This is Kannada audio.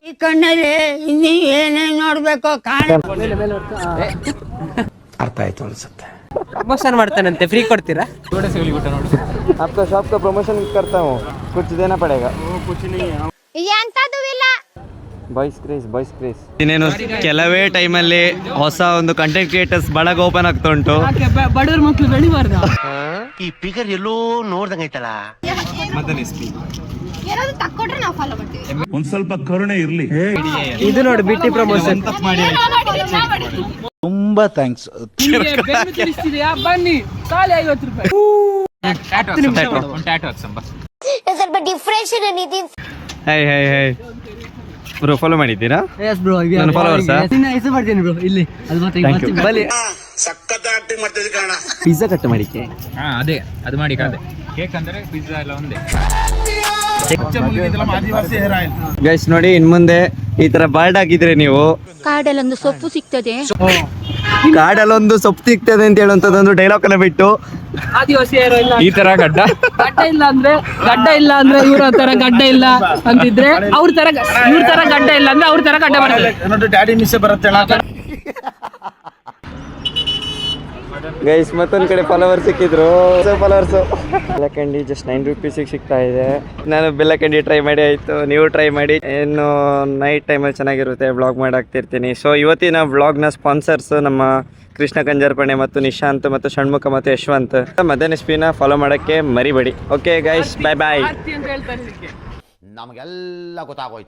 ಈ ಕಣ್ಣಲ್ಲಿ ಇನ್ನೀ ಏನೇನ್ ನೋಡ್ಬೇಕು ಅರ್ಥ ಆಯ್ತು ಅನ್ಸುತ್ತೆ. ಪ್ರಮೋಷನ್ ಮಾಡ್ತಾನಂತೆ, ಫ್ರೀ ಕೊಡ್ತೀರಾ? आपका शॉप का प्रमोशन करता हूँ, कुछ देना पड़ेगा. Boys craze. ಇನ್ನೇನು ಕೆಲವೇ ಟೈಮಲ್ಲಿ ಹೊಸ ಒಂದು ಕಂಟೆಂಟ್ ಕ್ರಿಯೇಟರ್ಸ್ ಬಳಗ ಓಪನ್ ಆಗ್ತಾ ಉಂಟು. ಬಡವ್ರ ಮಕ್ಕಳು ಬೆಳಿಬಾರ್ದ? ಈ ಫಿಗರ್ ಎಲ್ಲೋ ನೋಡ್ದಂಗೈತಲ್ಲ. ಒಂದ್ ಸ್ವಲ್ಪ ಕರುಣೆ ಇರ್ಲಿ. ಇದು ನೋಡಿ ಬಿಟ್ಟಿ ಪ್ರಮೋಷನ್. ತುಂಬಾ ಥ್ಯಾಂಕ್ಸ್. ಬನ್ನಿ, ಖಾಲಿ 50 ರೂಪಾಯಿ. ಸ್ವಲ್ಪ differentiate Nitin. High bro, follow ಮಾಡಿದ್ದೀರಾ? ಎಸ್ ಬ್ರೋ, ನನ್ನ followers ಆ? ನಿನ್ನ ಹೆಸರು ಮಾಡ್ತೀನಿ ಬ್ರೋ ಇಲ್ಲಿ. ಅದು ಮತ್ತೆ ಬಲಿ ಸಖತ್ ಆಕ್ಟಿಂಗ್ ಮಾಡ್ತಿದ್ದೆ ಕಾರಣ. ಪಿಜ್ಜಾ ಕಟ್ ಮಾಡಿಕೆ. ಅದೇ ಅದು ಮಾಡಿ ಕೇಕ್ ಅಂದ್ರೆ ಪಿಜ್ಜಾ ಎಲ್ಲ ಒಂದೇ. ಗೈಸ್ ನೋಡಿ, ಇನ್ ಮುಂದೆ ಈ ತರ ಬರ್ಡ್ ಹಾಕಿದ್ರೆ ನೀವು ಕಾಡಲ್ಲೊಂದು ಸೊಪ್ಪು ಸಿಗ್ತದೆ, ಕಾಡಲ್ಲೊಂದು ಸೊಪ್ಪು ಸಿಗ್ತದೆ ಅಂತ ಹೇಳುವಂತದೊಂದು ಡೈಲಾಗ್ ಅನ್ನ ಬಿಟ್ಟು ಆದಿವಾಸಿ ಯಾರೋ ಇಲ್ಲ, ಈ ತರ ಗಡ್ಡ ಇಲ್ಲ ಅಂದ್ರೆ ಇವ್ರ ತರ ಗಡ್ಡ ಇಲ್ಲ ಅಂತಿದ್ರೆ ಅವ್ರ ತರ, ಇವ್ರ ತರ ಗಡ್ಡ ಇಲ್ಲ ಅಂದ್ರೆ ಅವ್ರ ತರ ಗಡ್ಡ ಬರ್ತದೆ. ಡ್ಯಾಡಿ ಮಿಸ್ ಬರುತ್ತೆ. ಗೈಸ್ ಮತ್ತೊಂದ್ ಕಡೆ ಫಾಲೋವರ್ಸ್ ಸಿಕ್ಕಿದ್ರು. ಬೆಲ್ಲಕಂಡಿ ಜಸ್ಟ್ 9 ರೂಪೀಸಿಗೆ ಸಿಗ್ತಾ ಇದೆ. ನಾನು ಬೆಲ್ಲಕಂಡಿ ಟ್ರೈ ಮಾಡಿ ಆಯಿತು, ನೀವು ಟ್ರೈ ಮಾಡಿ. ಇನ್ನು ನೈಟ್ ಟೈಮಲ್ಲಿ ಚೆನ್ನಾಗಿರುತ್ತೆ, ವ್ಲಾಗ್ ಮಾಡಾಕ್ತಿರ್ತೀನಿ. ಸೊ ಇವತ್ತಿನ ವ್ಲಾಗ್ನ ಸ್ಪಾನ್ಸರ್ಸ್ ನಮ್ಮ ಕೃಷ್ಣ ಕಂಜರ್ಪಣೆ ಮತ್ತು ನಿಶಾಂತ್ ಮತ್ತು ಷಣ್ಮುಖ ಮತ್ತು ಯಶವಂತ್. ಮಧ್ಯಾಹ್ನ ಸ್ಪಿನ ಫಾಲೋ ಮಾಡೋಕ್ಕೆ ಮರಿಬೇಡಿ. ಓಕೆ ಗೈಸ್, ಬಾಯ್. ನಮಗೆಲ್ಲ ಗೊತ್ತಾಗೋಯ್ತು.